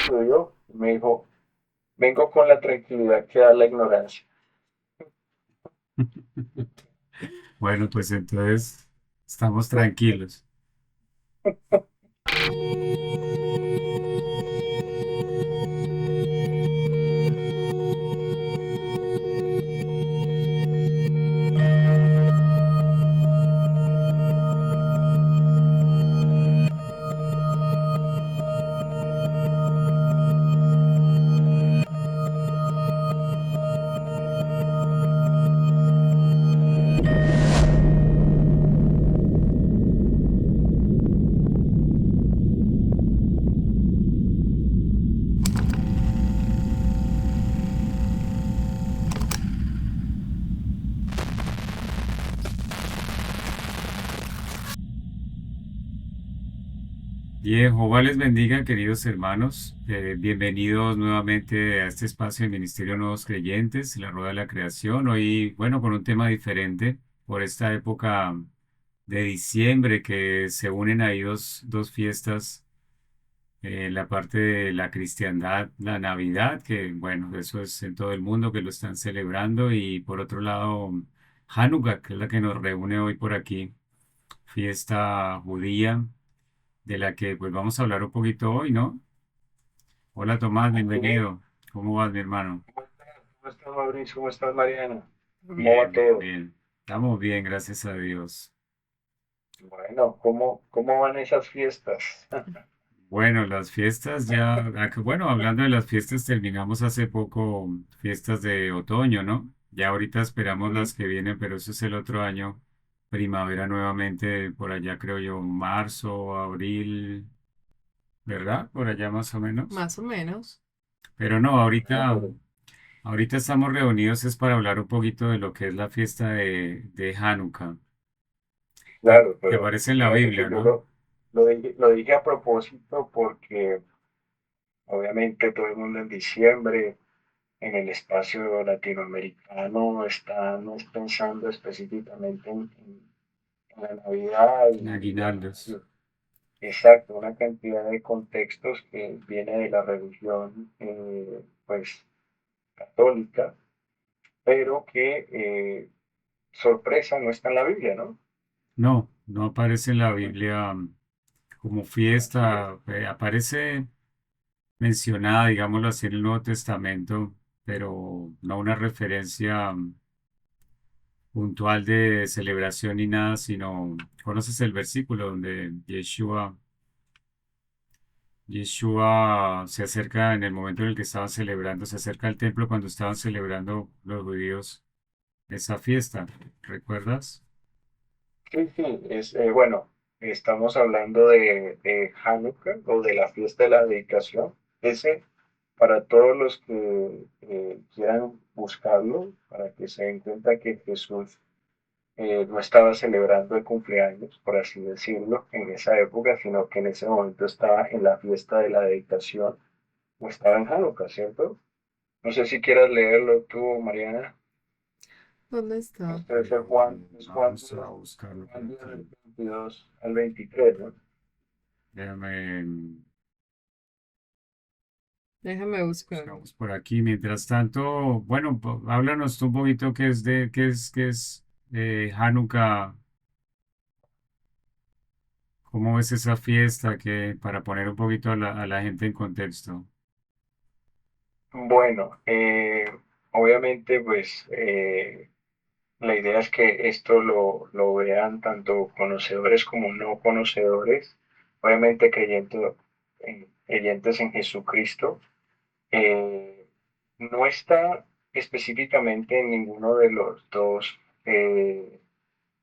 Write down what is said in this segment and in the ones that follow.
estudio y me dijo, vengo con la tranquilidad que da la ignorancia. Bueno, pues entonces estamos tranquilos. Y Jehová les bendiga, queridos hermanos. Bienvenidos nuevamente a este espacio del Ministerio Nuevos Creyentes, la Rueda de la Creación. Hoy, bueno, con un tema diferente por esta época de diciembre que se unen ahí dos fiestas, la parte de la cristiandad, la Navidad, que bueno, eso es en todo el mundo que lo están celebrando, y por otro lado, Hanukkah, que es la que nos reúne hoy por aquí, fiesta judía de la que pues vamos a hablar un poquito hoy, ¿no? Hola Tomás, Así es. bienvenido. ¿Cómo vas, mi hermano? ¿Cómo estás, Mauricio? ¿Cómo estás, Mariana? ¿Cómo va Bien, todo? bien. Estamos bien, gracias a Dios. Bueno, ¿cómo van esas fiestas? Bueno, las fiestas ya, bueno, hablando de las fiestas, terminamos hace poco fiestas de otoño, ¿no? Ya ahorita esperamos Sí, las que vienen, pero eso es el otro año, primavera nuevamente, por allá creo yo, marzo, abril, ¿verdad? Por allá más o menos. Más o menos. Pero no, no, ahorita, pero ahorita estamos reunidos es para hablar un poquito de lo que es la fiesta de Hanukkah, claro, que pero aparece en la fíjate que Biblia, yo ¿no? lo dije a propósito porque obviamente todo el mundo en diciembre en el espacio latinoamericano estamos pensando específicamente en la Navidad y Aguinaldos. exacto, una cantidad de contextos que viene de la religión pues católica, pero que sorpresa no está en la Biblia, ¿no? No, no aparece en la Biblia como Así es. fiesta, aparece mencionada, digámoslo así, en el Nuevo Testamento, pero no una referencia puntual de celebración ni nada, sino, ¿conoces el versículo donde Yeshua se acerca en el momento en el que estaban celebrando, se acerca al templo cuando estaban celebrando los judíos esa fiesta? ¿Recuerdas? Sí, sí, bueno, estamos hablando de Hanukkah o de la fiesta de la dedicación. Ese, para todos los que quieran buscarlo, para que se den cuenta que Jesús no estaba celebrando el cumpleaños, por así decirlo, en esa época, sino que en ese momento estaba en la fiesta de la dedicación o estaba en Hanukkah, ¿cierto? No sé si quieras leerlo tú, Mariana. ¿Dónde está? Este debe ser Juan, es Juan Vamos a 10, buscarlo por Juan 10 del aquí. 22 al 23, ¿no? Déjame, Déjame buscarlo. buscamos por aquí. Mientras tanto, bueno, háblanos tú un poquito qué es Hanukkah, cómo es esa fiesta, que para poner un poquito a la gente en contexto. Bueno, obviamente, pues la idea es que esto lo vean tanto conocedores como no conocedores, obviamente creyentes en Jesucristo. Eh, no está específicamente en ninguno de los dos,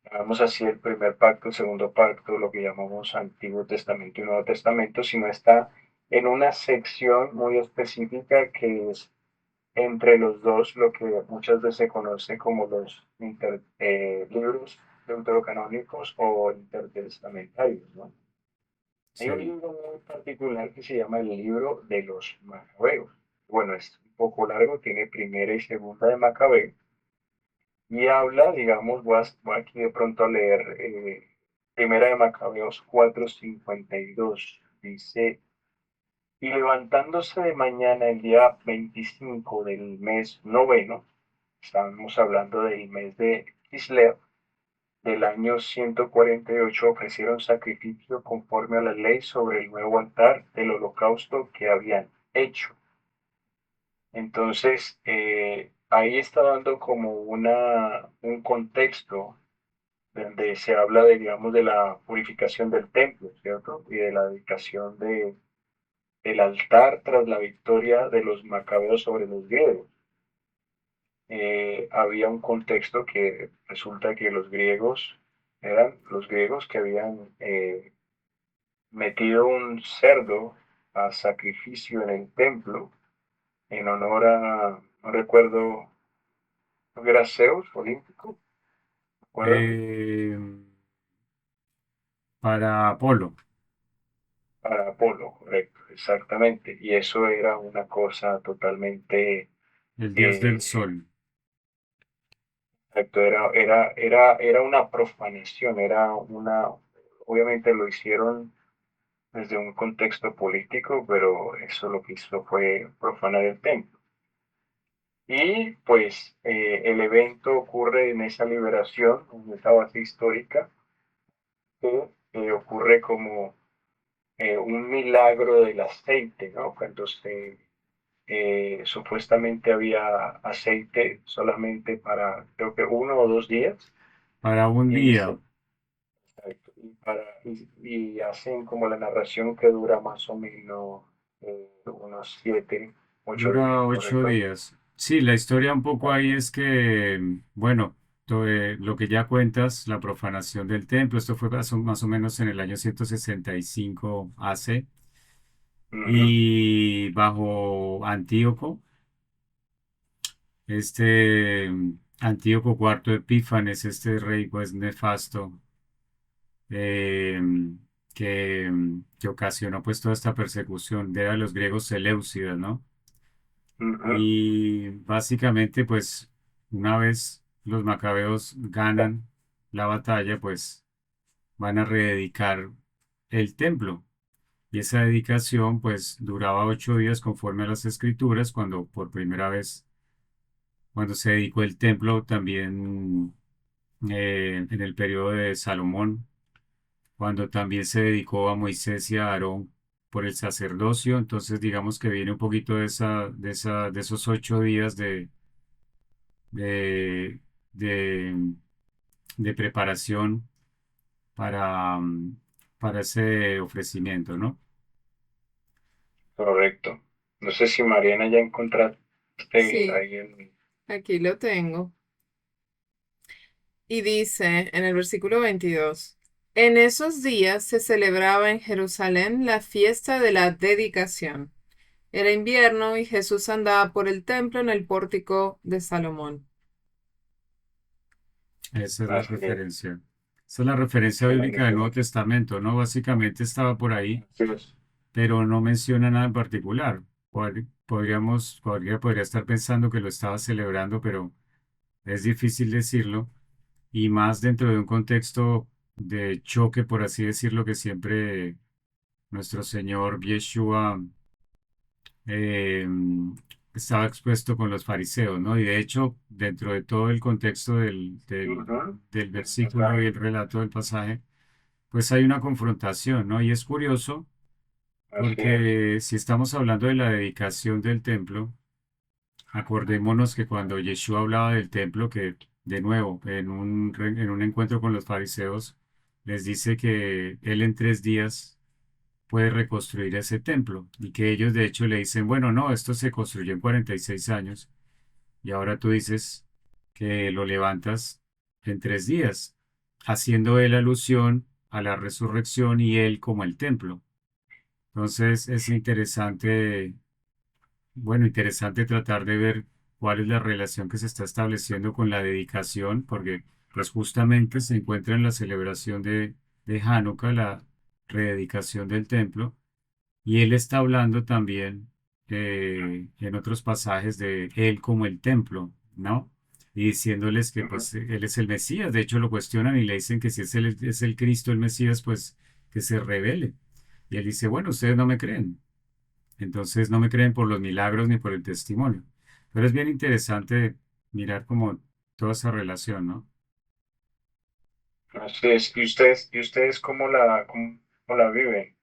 llamamos así el primer pacto, el segundo pacto, lo que llamamos Antiguo Testamento y Nuevo Testamento, sino está en una sección muy específica que es entre los dos lo que muchas veces se conoce como los libros deuterocanónicos o intertestamentarios, ¿no? Hay un Sí, libro muy particular que se llama el libro de los Macabeos. Bueno, es un poco largo, tiene primera y segunda de Macabeo y habla, digamos, voy aquí de pronto a leer primera de Macabeos 4:52. Dice, Y levantándose de mañana el día 25 del mes noveno, estábamos hablando del mes de Kislev, del año 148, ofrecieron sacrificio conforme a la ley sobre el nuevo altar del holocausto que habían hecho. Entonces, ahí está dando como un contexto donde se habla de, digamos, de la purificación del templo, ¿cierto? Y de la dedicación del altar tras la victoria de los macabeos sobre los griegos. Había un contexto que resulta que los griegos eran los griegos que habían metido un cerdo a sacrificio en el templo en honor a, no recuerdo, creo que era Zeus olímpico, ¿recuerdan? Eh, para Apolo, Para Apolo, correcto, exactamente. Y eso era una cosa totalmente, el dios del eh, sol. exacto, era una profanación, obviamente lo hicieron desde un contexto político, pero eso lo que hizo fue profanar el templo. Y pues el evento ocurre en esa liberación, en esa base histórica, que ocurre como un milagro del aceite, ¿no? Cuando supuestamente había aceite solamente para creo que 1 o 2 días Para un y, día, se, y hacen como la narración que dura más o menos unos 7, 8 días, dura ocho ¿correcto? días. Sí, la historia un poco ahí es que, bueno, lo que ya cuentas, la profanación del templo, esto fue más o menos en el año 165 AC, Ujú, y bajo Antíoco, este Antíoco cuarto Epífanes, este rey pues nefasto, eh, que ocasionó pues toda esta persecución de los griegos Seleucidas, ¿no? ujú, Y básicamente, pues, una vez los macabeos ganan la batalla, pues van a rededicar el templo. Y esa dedicación, pues, duraba 8 días conforme a las escrituras, cuando por primera vez, cuando se dedicó el templo, también en el periodo de Salomón, cuando también se dedicó a Moisés y a Aarón por el sacerdocio. Entonces, digamos que viene un poquito de esos 8 días de, de, de preparación para, para ese ofrecimiento, ¿no? correcto. No sé si Mariana ya encontraste Sí, ahí en... aquí lo tengo. Y dice en el versículo 22, en esos días se celebraba en Jerusalén la fiesta de la dedicación. Era invierno y Jesús andaba por el templo en el pórtico de Salomón. Esa es la Así es, referencia. Esa es la referencia bíblica del Nuevo imagínate. Testamento, ¿no? Básicamente estaba por ahí, Así es. pero no menciona nada en particular. Podría estar pensando que lo estaba celebrando, pero es difícil decirlo. Y más dentro de un contexto de choque, por así decirlo, que siempre nuestro Señor Yeshua eh, estaba expuesto con los fariseos, ¿no? Y de hecho, dentro de todo el contexto Ujú, del del versículo y pasaje. el relato del pasaje, pues hay una confrontación, ¿no? Y es curioso Así es. porque si estamos hablando de la dedicación del templo, acordémonos que cuando Yeshua hablaba del templo, que de nuevo, en un encuentro con los fariseos, les dice que él en 3 días puede reconstruir ese templo y que ellos de hecho le dicen, bueno, no, esto se construyó en 46 años y ahora tú dices que lo levantas en 3 días, haciendo él alusión a la resurrección y él como el templo. Entonces es interesante, bueno, interesante tratar de ver cuál es la relación que se está estableciendo con la dedicación, porque pues justamente se encuentra en la celebración de Hanukkah, la rededicación del templo. Y él está hablando también en otros pasajes de él como el templo, ¿no? Y diciéndoles que Ujú, pues él es el Mesías. De hecho lo cuestionan y le dicen que si es el Cristo, el Mesías, pues que se revele. Y él dice, bueno, ustedes no me creen. Entonces no me creen por los milagros ni por el testimonio. Pero es bien interesante mirar como toda esa relación, ¿no? Así es. Y ustedes cómo la viven?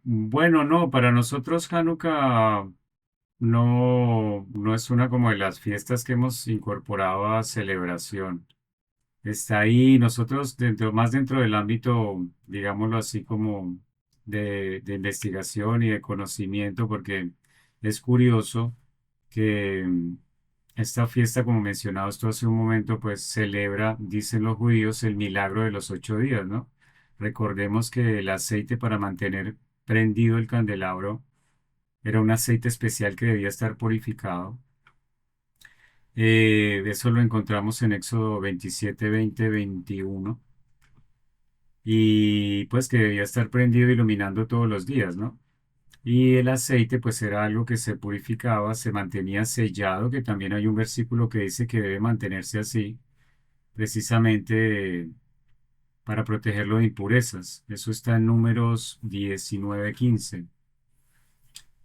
Bueno, no, para nosotros Hanukkah no es una como de las fiestas que hemos incorporado a celebración. Está ahí, nosotros más dentro del ámbito, digámoslo así, como de investigación y de conocimiento, porque es curioso que esta fiesta, como mencionado esto hace un momento, pues celebra, dicen los judíos, el milagro de los 8 días, ¿no? Recordemos que el aceite para mantener prendido el candelabro era un aceite especial que debía estar purificado. Eso lo encontramos en Éxodo 27, 20, 21. Y pues que debía estar prendido iluminando todos los días, ¿no? Y el aceite pues era algo que se purificaba, se mantenía sellado, que también hay un versículo que dice que debe mantenerse así, precisamente para protegerlo de impurezas. Eso está en Números 19:15.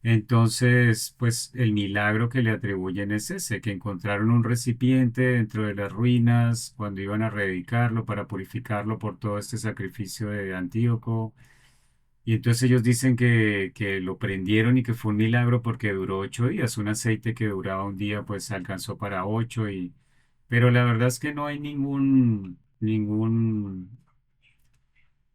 Entonces, pues el milagro que le atribuyen es ese, que encontraron un recipiente dentro de las ruinas cuando iban a reedificarlo para purificarlo por todo este sacrificio de Antíoco. Y entonces ellos dicen que lo prendieron y que fue un milagro porque duró 8 días. Un aceite que duraba un día, pues alcanzó para 8 y... Pero la verdad es que no hay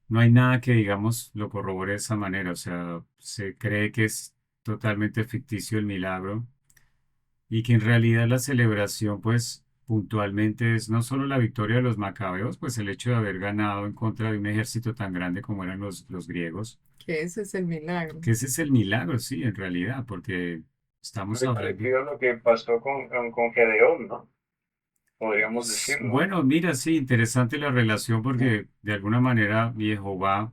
no hay nada que, digamos, lo corrobore de esa manera. O sea, se cree que es totalmente ficticio el milagro y que en realidad la celebración, pues, puntualmente es no solo la victoria de los macabeos, pues el hecho de haber ganado en contra de un ejército tan grande como eran los griegos, Que ese es el milagro. que ese es el milagro, sí, en realidad, porque estamos Muy hablando. parecido a lo que pasó con Gedeón, ¿no? Podríamos decirlo. Bueno, mira, sí, interesante la relación ¿No? porque de alguna manera Jehová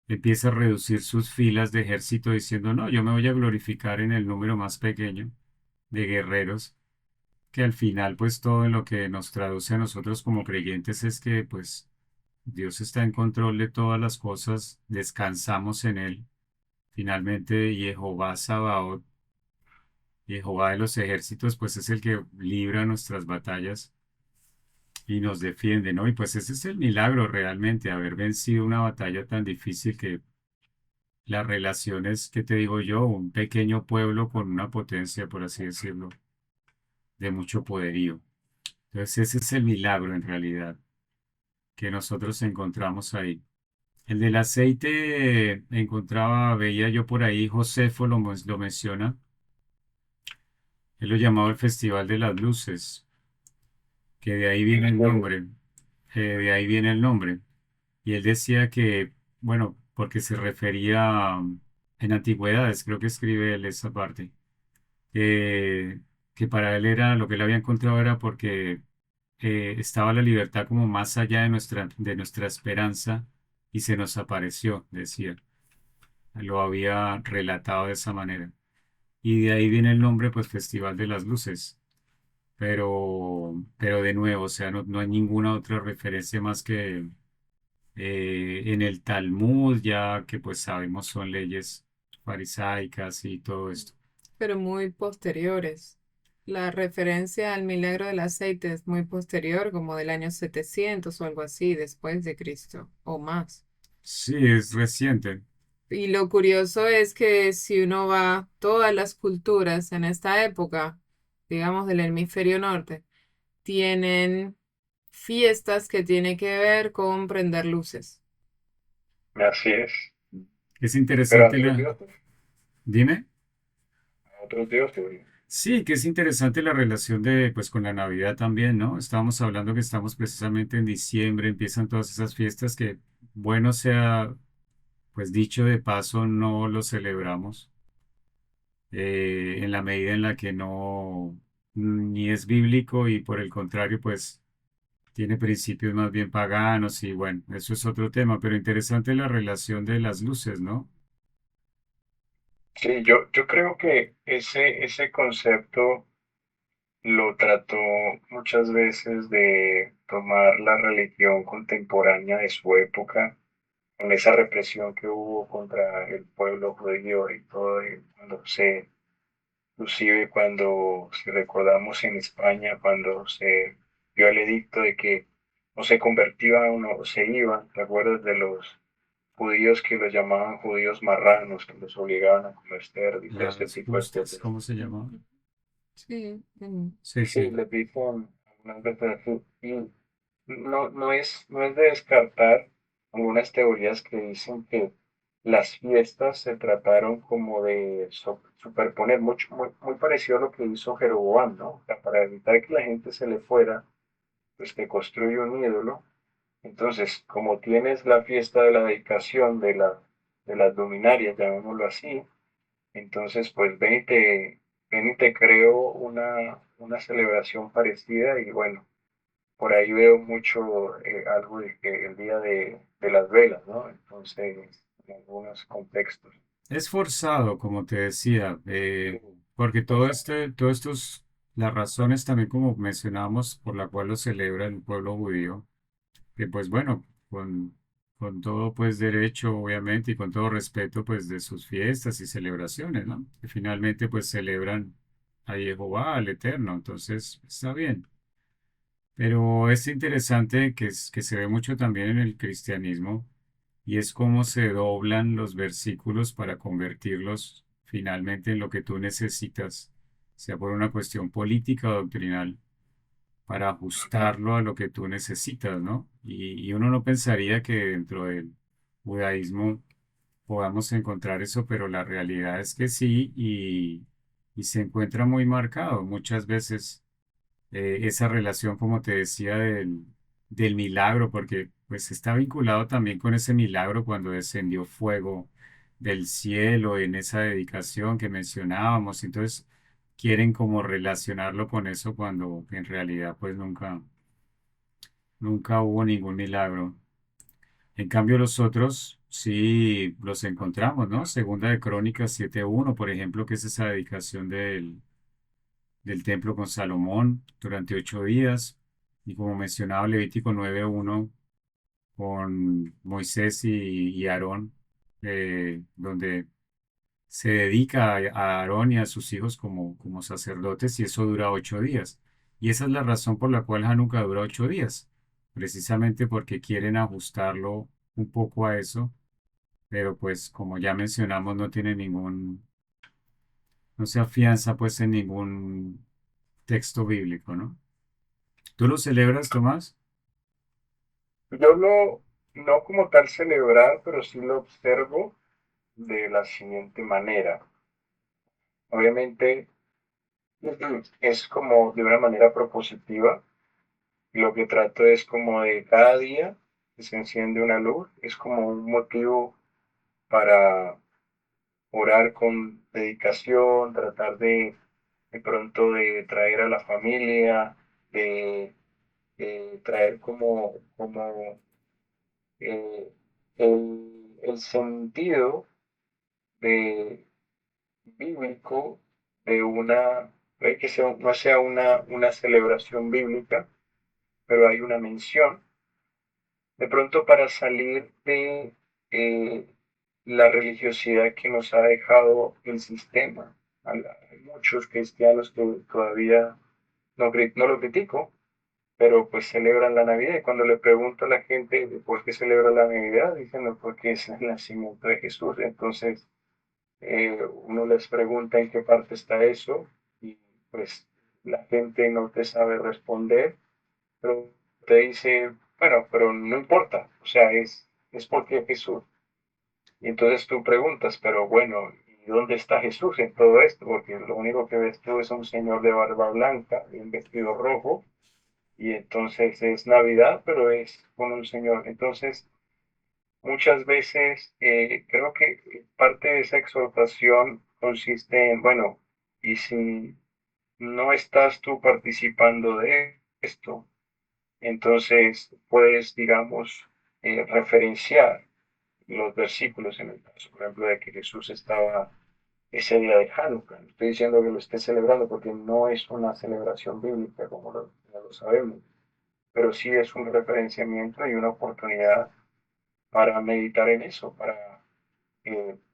empieza a reducir sus filas de ejército diciendo, no, yo me voy a glorificar en el número más pequeño de guerreros, que al final pues todo en lo que nos traduce a nosotros como creyentes es que pues Dios está en control de todas las cosas, descansamos en Él. Finalmente Jehová Sabaoth, Jehová de los ejércitos, pues es el que libra nuestras batallas y nos defiende, ¿no? Y pues ese es el milagro realmente, haber vencido una batalla tan difícil que las relaciones, que te digo yo, un pequeño pueblo con una potencia, por así decirlo, de mucho poderío. Entonces ese es el milagro en realidad que nosotros encontramos ahí. El del aceite veía yo por ahí, Josefo lo menciona, él lo llamaba el Festival de las Luces, que de ahí viene el nombre, de ahí viene el nombre. Y él decía que, bueno, porque se refería en antigüedades, creo que escribe él esa parte, que, que para él era lo que él había encontrado era porque estaba la libertad como más allá de nuestra esperanza y se nos apareció, decía. Lo había relatado de esa manera. Y de ahí viene el nombre, pues Festival de las Luces. Pero de nuevo, o sea, no hay ninguna otra referencia más que en el Talmud, ya que pues sabemos son leyes farisaicas y todo esto. Pero muy posteriores. La referencia al milagro del aceite es muy posterior, como del año 700 o algo así, después de Cristo, o más. Sí, es reciente. Y lo curioso es que si uno va, todas las culturas en esta época, digamos del hemisferio norte, tienen fiestas que tienen que ver con prender luces. Así es. Es Pero a interesante otros la... dioses, Dime. a otros dioses. Sí, que es interesante la relación de, pues, con la Navidad también, ¿no? Estábamos hablando que estamos precisamente en diciembre, empiezan todas esas fiestas que, bueno sea, pues dicho de paso, no lo celebramos en la medida en la que no, ni es bíblico y por el contrario, pues, tiene principios más bien paganos y bueno, eso es otro tema, pero interesante la relación de las luces, ¿no? Sí, yo creo que ese concepto lo trató muchas veces de tomar la religión contemporánea de su época con esa represión que hubo contra el pueblo judío y todo, y cuando se, inclusive cuando, si recordamos en España, cuando se dio el edicto de que no se convertían o se iban, ¿te acuerdas de los judíos que los llamaban judíos marranos, que los obligaban a comer cerdo y todo ese Las tipo de justas, cosas? ¿cómo se llama? Sí, Sí, Sí, sí. le dicen algunas veces así. Y no es de descartar algunas teorías que dicen que las fiestas se trataron como de superponer, mucho, muy parecido a lo que hizo Jeroboam, ¿no? O sea, para evitar que la gente se le fuera, pues te construye un ídolo. Entonces, como tienes la fiesta de la dedicación de las luminarias, llamémoslo así, entonces pues ven y te creo una celebración parecida y bueno, por ahí veo mucho algo de que el día de las velas, ¿no? Entonces, en algunos contextos. Es forzado, como te decía, Sí, porque pues, todo estos, las razones también como mencionamos por la cual lo celebra el pueblo judío, que pues bueno, con todo pues derecho obviamente y con todo respeto pues de sus fiestas y celebraciones, ¿no? Que finalmente pues celebran a Jehová, al Eterno, entonces está bien. Pero es interesante que se ve mucho también en el cristianismo y es cómo se doblan los versículos para convertirlos finalmente en lo que tú necesitas, sea por una cuestión política o doctrinal, para ujú, ajustarlo a lo que tú necesitas, ¿no? Y uno no pensaría que dentro del judaísmo podamos encontrar eso, pero la realidad es que sí y se encuentra muy marcado muchas veces esa relación, como te decía, del milagro, porque pues está vinculado también con ese milagro cuando descendió fuego del cielo en esa dedicación que mencionábamos. Entonces quieren como relacionarlo con eso cuando en realidad pues nunca hubo ningún milagro. En cambio los otros sí los encontramos, ¿no? Segunda de Crónicas 7:1, por ejemplo, que es esa dedicación del templo con Salomón durante 8 días. Y como mencionaba Levítico 9:1 con Moisés y Aarón, donde se dedica a Aarón y a sus hijos como sacerdotes y eso dura 8 días. Y esa es la razón por la cual Hanukkah dura 8 días, precisamente porque quieren ajustarlo un poco a eso, pero pues como ya mencionamos no se afianza pues en ningún texto bíblico, ¿no? ¿Tú lo celebras, Tomás? yo no como tal celebrar, pero sí lo observo de la siguiente manera. Obviamente es como de una manera propositiva. Lo que trato es como de cada día que se enciende una luz, es como un motivo para orar con dedicación, tratar de pronto de traer a la familia, de, traer eh, el sentido de, bíblico de puede que no sea una celebración bíblica, pero hay una mención, de pronto para salir de eh, la religiosidad que nos ha dejado el sistema. Hay muchos cristianos que todavía no lo critico, pero pues celebran la Navidad. Y cuando le pregunto a la gente de por qué celebra la Navidad, dicen no, porque es el nacimiento de Jesús. Entonces, uno les pregunta en qué parte está eso y pues la gente no te sabe responder, pero te dice, bueno, pero no importa, o sea, es porque Jesús. Y entonces tú preguntas, pero bueno, ¿y dónde está Jesús en todo esto? Porque lo único que ves tú es un señor de barba blanca y un vestido rojo, y entonces es Navidad, pero es con un señor. Entonces, muchas veces creo que parte de esa exhortación consiste en, bueno, y si no estás tú participando de esto, entonces puedes, digamos, referenciar los versículos en el caso, por ejemplo, de que Jesús estaba ese día de Hanukkah. No estoy diciendo que lo esté celebrando porque no es una celebración bíblica, como ya lo sabemos, pero sí es un referenciamiento y una oportunidad para meditar en eso, para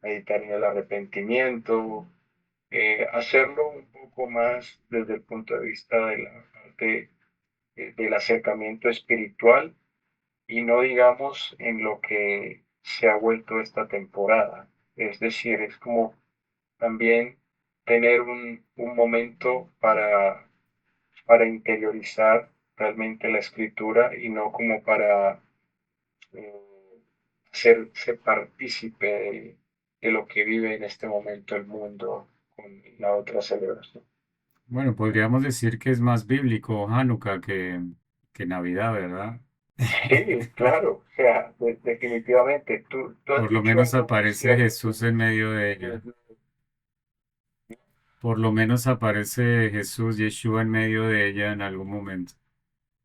meditar en el arrepentimiento, hacerlo un poco más desde el punto de vista de la parte del acercamiento espiritual y no digamos en lo que se ha vuelto esta temporada. Es decir, es como también tener un momento para interiorizar realmente la escritura y no como para eh, hacerse partícipe de lo que vive en este momento el mundo con la otra celebración. Bueno, podríamos decir que es más bíblico Hanukkah que Navidad, ¿verdad? Sí, claro, o sea, definitivamente, tú has Por lo dicho menos algo muy aparece cierto. Jesús en medio de ella. Por lo menos aparece Jesús, Yeshua en medio de ella en algún momento.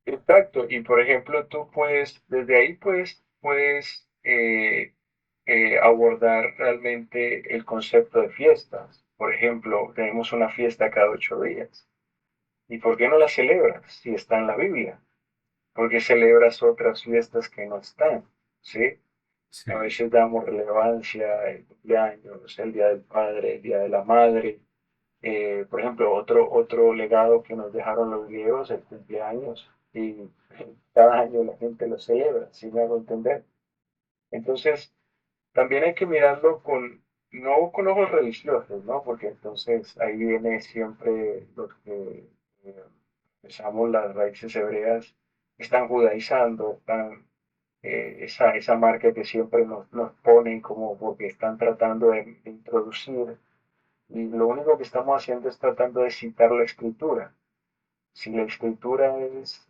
Exacto, y por ejemplo, tú puedes, desde ahí puedes abordar realmente el concepto de fiestas. Por ejemplo, tenemos una fiesta cada 8 días. ¿Y por qué no la celebras si está en la Biblia? ¿Por qué celebras otras fiestas que no están? ¿Sí? Sí. A veces damos relevancia el cumpleaños, el Día del Padre, el Día de la Madre. Por ejemplo, otro legado que nos dejaron los griegos, el cumpleaños. Y cada año la gente lo celebra, si me hago entender. Entonces, también hay que mirarlo no con ojos religiosos, ¿no? Porque entonces ahí viene siempre los que pensamos las raíces hebreas, están judaizando, esa marca que siempre nos ponen como porque están tratando de introducir, y lo único que estamos haciendo es tratando de citar la escritura. Si la escritura es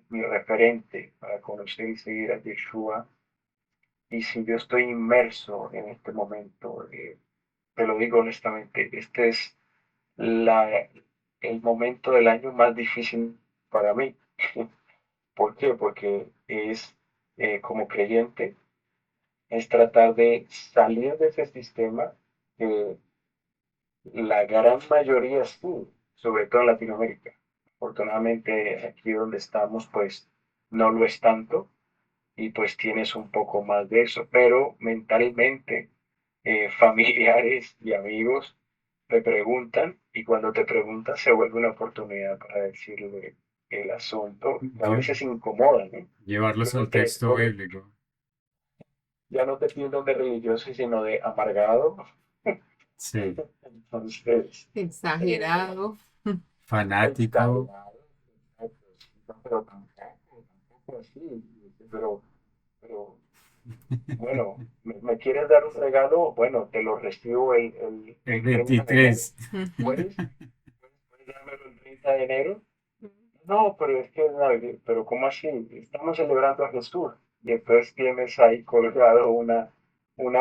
mi referente para conocer y seguir a Yeshua, y si yo estoy inmerso en este momento, te lo digo honestamente, este es la, el momento del año más difícil para mí. ¿Por qué? Porque es, como creyente, es tratar de salir de ese sistema que la gran mayoría sí, sobre todo en Latinoamérica. Afortunadamente aquí donde estamos, pues no lo es tanto y pues tienes un poco más de eso, pero mentalmente familiares y amigos te preguntan y cuando te preguntan se vuelve una oportunidad para decirle el asunto. A Lle- veces incomoda, ¿no? Llevarlos al Luego texto bíblico. ya no te tildan de religioso, sino de amargado. Sí. Entonces, eh, Exagerado. Fanático. exagerado, no, pero tampoco así, pero bueno, ¿me quieres dar un regalo? Bueno, te lo recibo El el 30 de enero. 23. ¿Puedes? ¿Puedes dármelo el 30 de enero? No, pero es que, pero ¿cómo así? Estamos celebrando a Jesús. Y entonces tienes ahí colgado una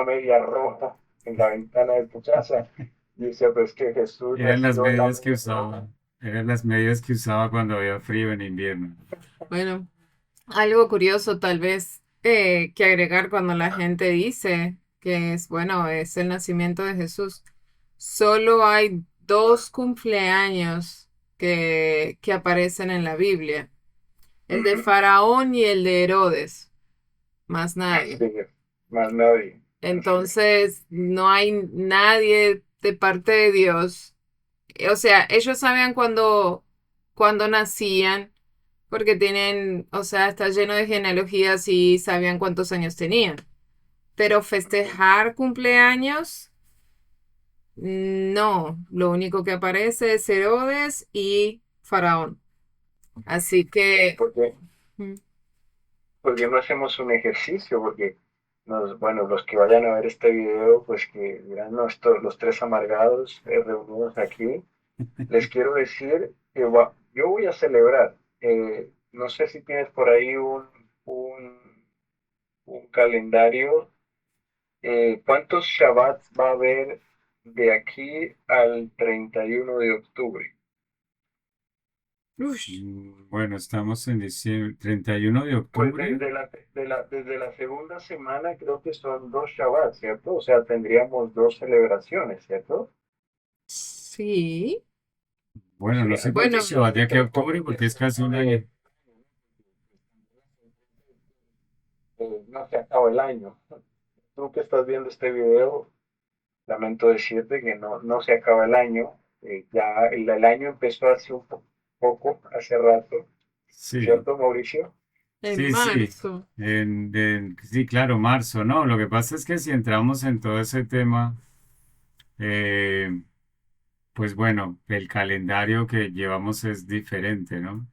media roja en la ventana de tu casa. Y dice, pues que Jesús Eran las nació en la medias que media usaba. roja. Eran las medias que usaba cuando había frío en invierno. Bueno, algo curioso tal vez que agregar cuando la gente dice que es, bueno, es el nacimiento de Jesús. Solo hay dos cumpleaños que aparecen en la Biblia, el de Faraón y el de Herodes, más nadie. Sí, más nadie. Así es. Entonces, no hay nadie de parte de Dios. O sea, ellos sabían cuando nacían, porque tienen, o sea, está lleno de genealogías y sabían cuántos años tenían. Pero festejar cumpleaños, no. Lo único que aparece es Herodes y Faraón. Así que, Porque mm, porque no hacemos un ejercicio, porque bueno, los que vayan a ver este video, pues que dirán, no, los tres amargados reunidos aquí, les quiero decir que yo voy a celebrar, no sé si tienes por ahí un calendario, ¿cuántos Shabbats va a haber de aquí al 31 de octubre? ush, Bueno, estamos en diciembre, 31 de Pues octubre. desde la segunda semana creo que son dos Shabbats, ¿cierto? O sea, tendríamos dos celebraciones, ¿cierto? sí. Bueno, Sí, no sé por qué Bueno, se va de aquí a octubre, porque es casi un año. no se acaba el año. Tú que estás viendo este video, lamento decirte que no se acaba el año. Ya el año empezó hace un poco, hace rato, Sí, ¿cierto, Mauricio? En sí. marzo. Sí, claro, marzo, ¿no? Lo que pasa es que si entramos en todo ese tema, eh, pues bueno, el calendario que llevamos es diferente, ¿no?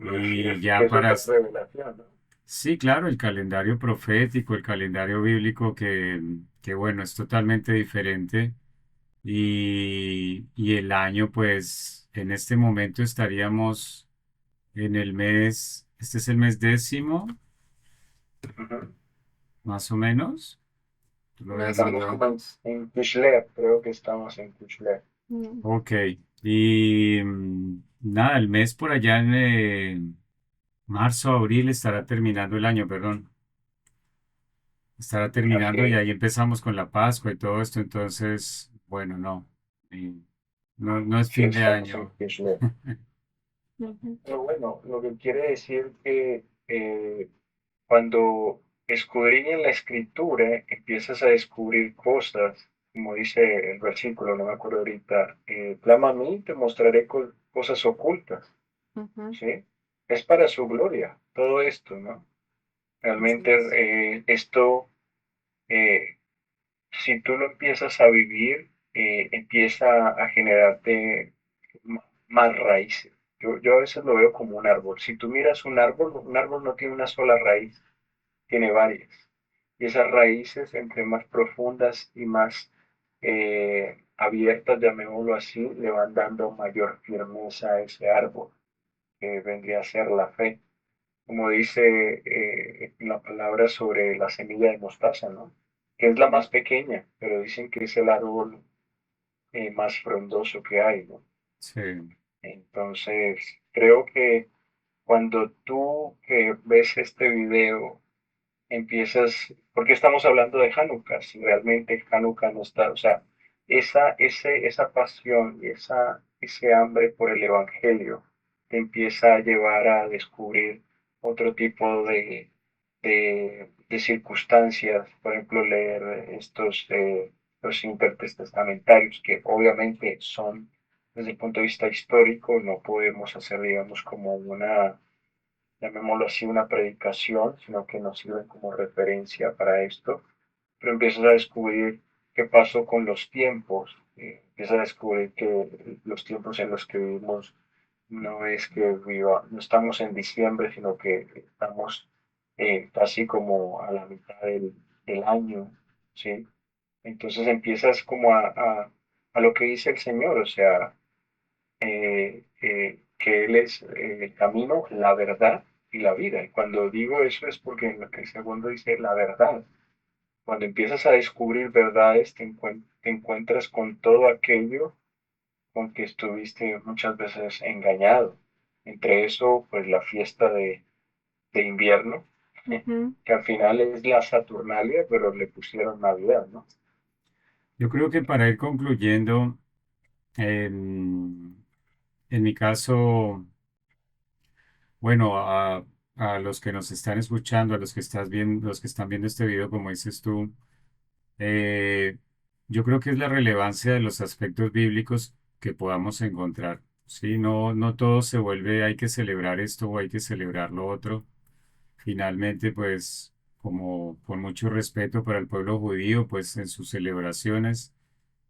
Así Y es, que ya es para, otra revelación, ¿no? sí, claro, el calendario profético, el calendario bíblico que bueno, es totalmente diferente. Y el año, pues, en este momento estaríamos en el mes, este es el mes décimo, Ujú. más o menos. ¿Tú lo ves Más o bien? Estamos como menos. en Kislev, creo que estamos en Kislev. Mm. Ok. Y nada, el mes por allá en marzo, abril estará terminando el año, perdón. Estará terminando y Ok, ahí empezamos con la Pascua y todo esto. Entonces, bueno, no. Y no es sí, fin de estamos en año. Kislev. Ujú. Pero bueno, lo que quiere decir que cuando escudriñas la escritura, empiezas a descubrir cosas, como dice el versículo, no me acuerdo ahorita, clama a mí, te mostraré cosas ocultas, Ujú. ¿sí? Es para su gloria, todo esto, ¿no? Así Realmente es. esto, eh, si tú lo empiezas a vivir, empieza a generarte más raíces. Yo a veces lo veo como un árbol. Si tú miras un árbol no tiene una sola raíz, tiene varias. Y esas raíces, entre más profundas y más abiertas, llamémoslo así, le van dando mayor firmeza a ese árbol, que vendría a ser la fe. Como dice la palabra sobre la semilla de mostaza, ¿no? Que es la Mm. más pequeña, pero dicen que es el árbol más frondoso que hay, ¿no? Sí. Entonces, creo que cuando tú que ves este video empiezas, porque estamos hablando de Hanukkah, si realmente Hanukkah no está, o sea, esa pasión y ese hambre por el Evangelio te empieza a llevar a descubrir otro tipo de circunstancias, por ejemplo, leer los intertestamentarios, que obviamente son, desde el punto de vista histórico, no podemos hacer, digamos, como una llamémoslo así, una predicación, sino que nos sirven como referencia para esto. Pero empiezas a descubrir qué pasó con los tiempos, empiezas a descubrir que los tiempos en los que vivimos no es que no estamos en diciembre, sino que estamos casi como a la mitad del año, ¿sí? Entonces empiezas como a lo que dice el Señor, o sea, que Él es el camino, la verdad y la vida. Y cuando digo eso es porque en lo que el segundo dice la verdad. Cuando empiezas a descubrir verdades, te encuentras con todo aquello con que estuviste muchas veces engañado. Entre eso, pues la fiesta de invierno, Ujú. que al final es la Saturnalia, pero le pusieron Navidad, ¿no? Yo creo que para ir concluyendo, en, en mi caso, bueno, a los que nos están escuchando, a los que estás viendo, los que están viendo este video, como dices tú, eh, yo creo que es la relevancia de los aspectos bíblicos que podamos encontrar. Sí, no todo se vuelve, hay que celebrar esto o hay que celebrar lo otro. Finalmente, pues, como con mucho respeto para el pueblo judío, pues en sus celebraciones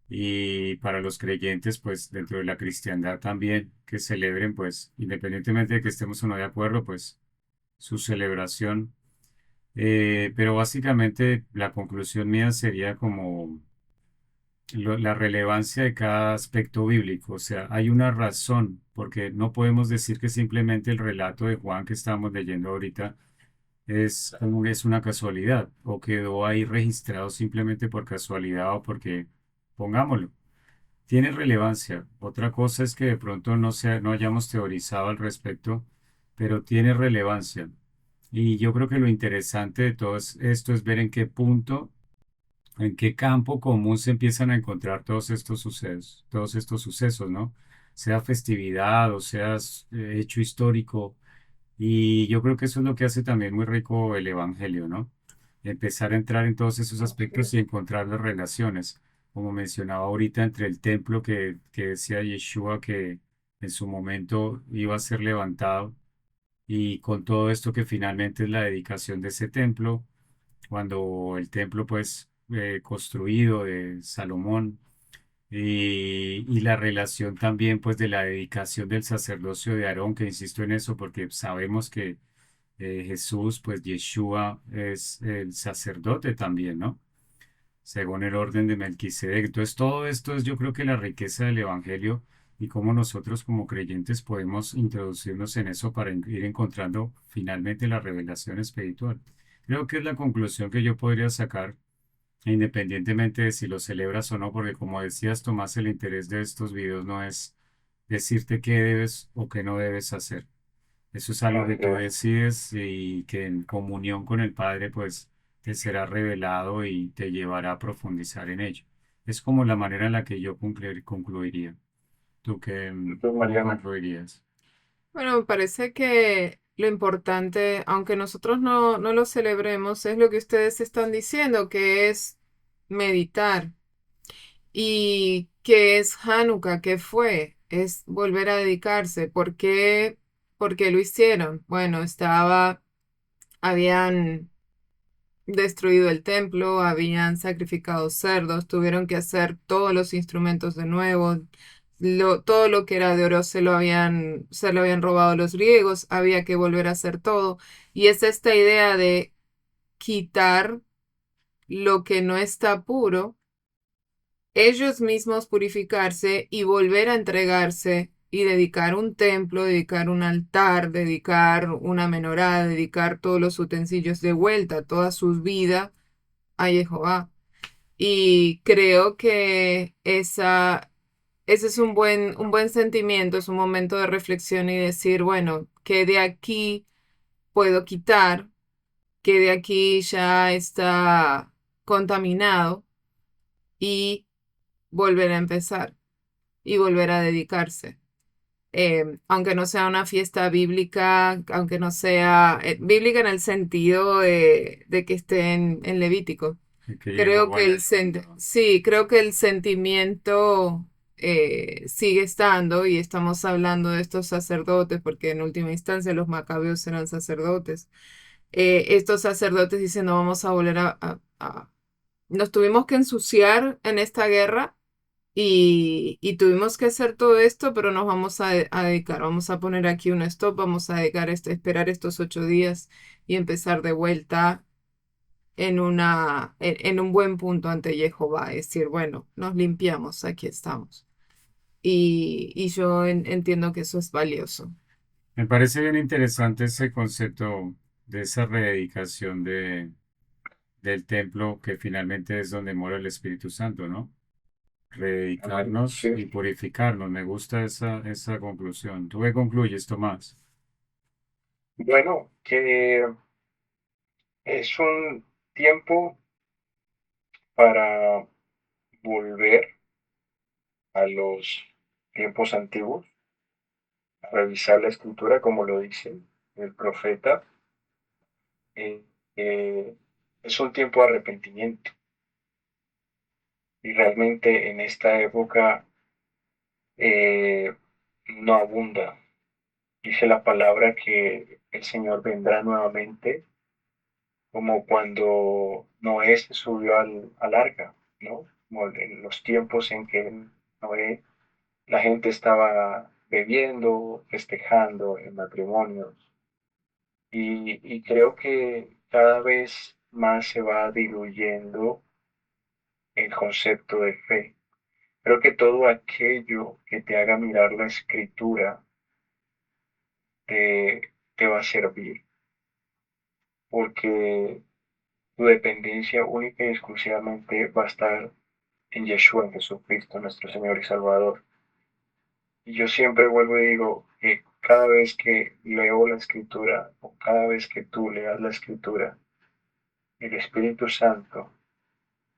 y para los creyentes, pues dentro de la cristiandad también, que celebren, pues, independientemente de que estemos o no de acuerdo, pues su celebración. Pero básicamente la conclusión mía sería como la relevancia de cada aspecto bíblico. O sea, hay una razón, porque no podemos decir que simplemente el relato de Juan que estamos leyendo ahorita es una casualidad o quedó ahí registrado simplemente por casualidad o porque, pongámoslo, tiene relevancia. Otra cosa es que de pronto no hayamos teorizado al respecto, pero tiene relevancia. Y yo creo que lo interesante de esto es ver en qué punto, en qué campo común se empiezan a encontrar todos estos sucesos, ¿no? Sea festividad o sea hecho histórico, Y yo creo que eso es lo que hace también muy rico el Evangelio, ¿no? Empezar a entrar en todos esos Así aspectos y es. encontrar las relaciones, como mencionaba ahorita, entre el templo que decía Yeshua que en su momento iba a ser levantado y con todo esto que finalmente es la dedicación de ese templo, cuando el templo pues construido de Salomón y la relación también pues de la dedicación del sacerdocio de Aarón, que insisto en eso porque sabemos que Jesús, pues Yeshua es el sacerdote también, ¿no? Según el orden de Melquisedec. Entonces, todo esto es yo creo que la riqueza del Evangelio y cómo nosotros como creyentes podemos introducirnos en eso para ir encontrando finalmente la revelación espiritual. Creo que es la conclusión que yo podría sacar, independientemente de si lo celebras o no, porque como decías, Tomás, el interés de estos videos no es decirte qué debes o qué no debes hacer. Eso es algo que Así tú es. decides y que en comunión con el Padre, pues te será revelado y te llevará a profundizar en ello. Es como la manera en la que yo concluiría. ¿Tú qué, Entonces, cómo Mariana, concluirías? Bueno, me parece que lo importante, aunque nosotros no lo celebremos, es lo que ustedes están diciendo, que es meditar. ¿Y qué es Hanukkah? ¿Qué fue? Es volver a dedicarse. ¿Por qué lo hicieron? Bueno, habían destruido el templo, habían sacrificado cerdos, tuvieron que hacer todos los instrumentos de nuevo, todo lo que era de oro se lo habían robado los griegos, había que volver a hacer todo. Y es esta idea de quitar lo que no está puro, ellos mismos purificarse y volver a entregarse y dedicar un templo, dedicar un altar, dedicar una menorá, dedicar todos los utensilios de vuelta, toda su vida a Jehová. Y creo que ese es un buen sentimiento, es un momento de reflexión y decir, bueno, ¿qué de aquí puedo quitar? ¿Qué de aquí ya está contaminado? Y volver a empezar y volver a dedicarse. Aunque no sea una fiesta bíblica, aunque no sea bíblica en el sentido de que esté en Levítico. ¿Y que Creo Jehová que haya levantado? sí, creo que el sentimiento sigue estando y estamos hablando de estos sacerdotes, porque en última instancia los macabeos eran sacerdotes. Estos sacerdotes dicen, no vamos a volver nos tuvimos que ensuciar en esta guerra y tuvimos que hacer todo esto, pero nos vamos a dedicar, vamos a poner aquí un stop, vamos a dedicar esperar estos 8 días y empezar de vuelta en un buen punto ante Jehová, es decir, bueno, nos limpiamos, aquí estamos. Y yo entiendo que eso es valioso. Me parece bien interesante ese concepto de esa rededicación del templo que finalmente es donde mora el Espíritu Santo, ¿no? amén. Dedicarnos Sí. y purificarnos. Me gusta esa conclusión. ¿Tú qué concluyes, Tomás? Bueno, que es un tiempo para volver a los tiempos antiguos, a revisar la escritura como lo dice el profeta. eh, eh, es un tiempo de arrepentimiento y realmente en esta época eh, no abunda. Dice la palabra que el Señor vendrá nuevamente como cuando Noé se subió al arca, ¿no? Como en los tiempos en que Noé, la gente estaba bebiendo, festejando en matrimonios. Y creo que cada vez más se va diluyendo el concepto de fe. Creo que todo aquello que te haga mirar la escritura te va a servir, porque tu dependencia única y exclusivamente va a estar en Yeshua, en Jesucristo, nuestro Señor y Salvador. Y yo siempre vuelvo y digo que cada vez que leo la escritura o cada vez que tú leas la escritura, el Espíritu Santo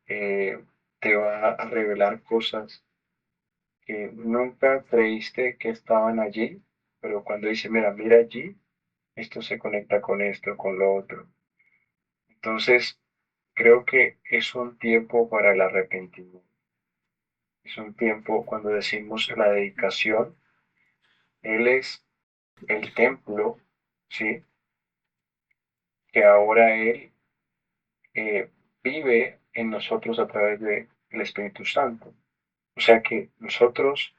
eh, te va a revelar cosas que nunca creíste que estaban allí, pero cuando dice, mira, mira allí, esto se conecta con esto, con lo otro. Entonces, creo que es un tiempo para el arrepentimiento. Es un tiempo cuando decimos la dedicación. Él es el templo, ¿sí? Que ahora Él eh, vive en nosotros a través del Espíritu Santo. O sea que nosotros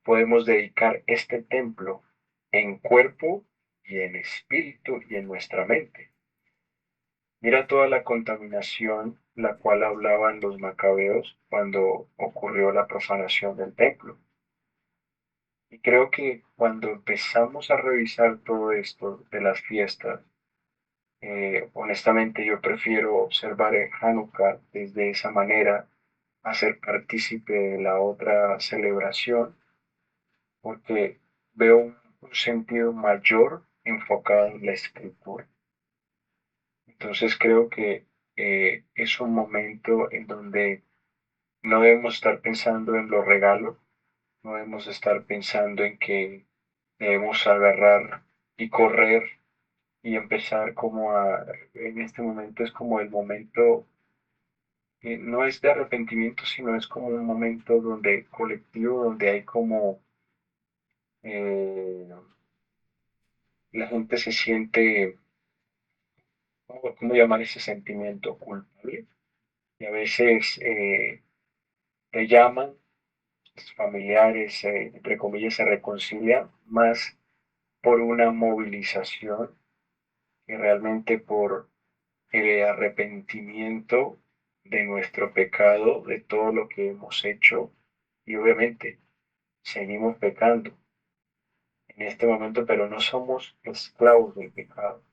podemos dedicar este templo en cuerpo y en espíritu y en nuestra mente. Mira toda la contaminación la cual hablaban los macabeos cuando ocurrió la profanación del templo. Y creo que cuando empezamos a revisar todo esto de las fiestas, honestamente yo prefiero observar el Hanukkah desde esa manera, a ser partícipe de la otra celebración, porque veo un sentido mayor enfocado en la escritura. Entonces creo que es un momento en donde no debemos estar pensando en los regalos, no debemos estar pensando en que debemos agarrar y correr y empezar en este momento es como el momento, no es de arrepentimiento, sino es como un momento donde colectivo, donde hay como eh, la gente se siente, ¿cómo llamar ese sentimiento? Culpable. Y a veces te llaman, tus familiares, entre comillas, se reconcilian más por una movilización que realmente por el arrepentimiento de nuestro pecado, de todo lo que hemos hecho. Y obviamente seguimos pecando en este momento, pero no somos esclavos del pecado.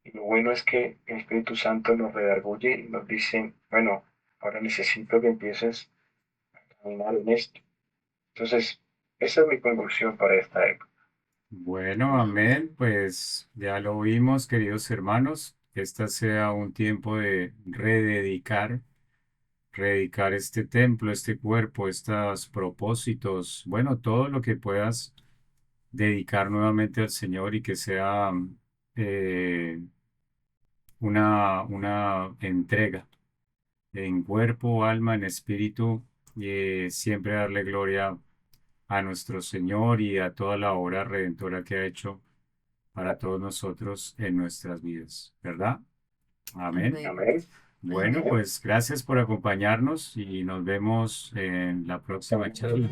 Y lo bueno es que el Espíritu Santo nos redarguye y nos dice, bueno, ahora necesito que empieces a caminar en esto. Entonces, esa es mi conclusión para esta época. Bueno, amén. Pues ya lo vimos, queridos hermanos, que esta sea un tiempo de rededicar este templo, este cuerpo, estos propósitos, bueno, todo lo que puedas dedicar nuevamente al Señor y que sea eh, una entrega en cuerpo, alma, en espíritu, y siempre darle gloria a nuestro Señor y a toda la obra redentora que ha hecho para todos nosotros en nuestras vidas, ¿verdad? Amén. Amén. Amén. Bueno, pues gracias por acompañarnos y nos vemos en la próxima charla.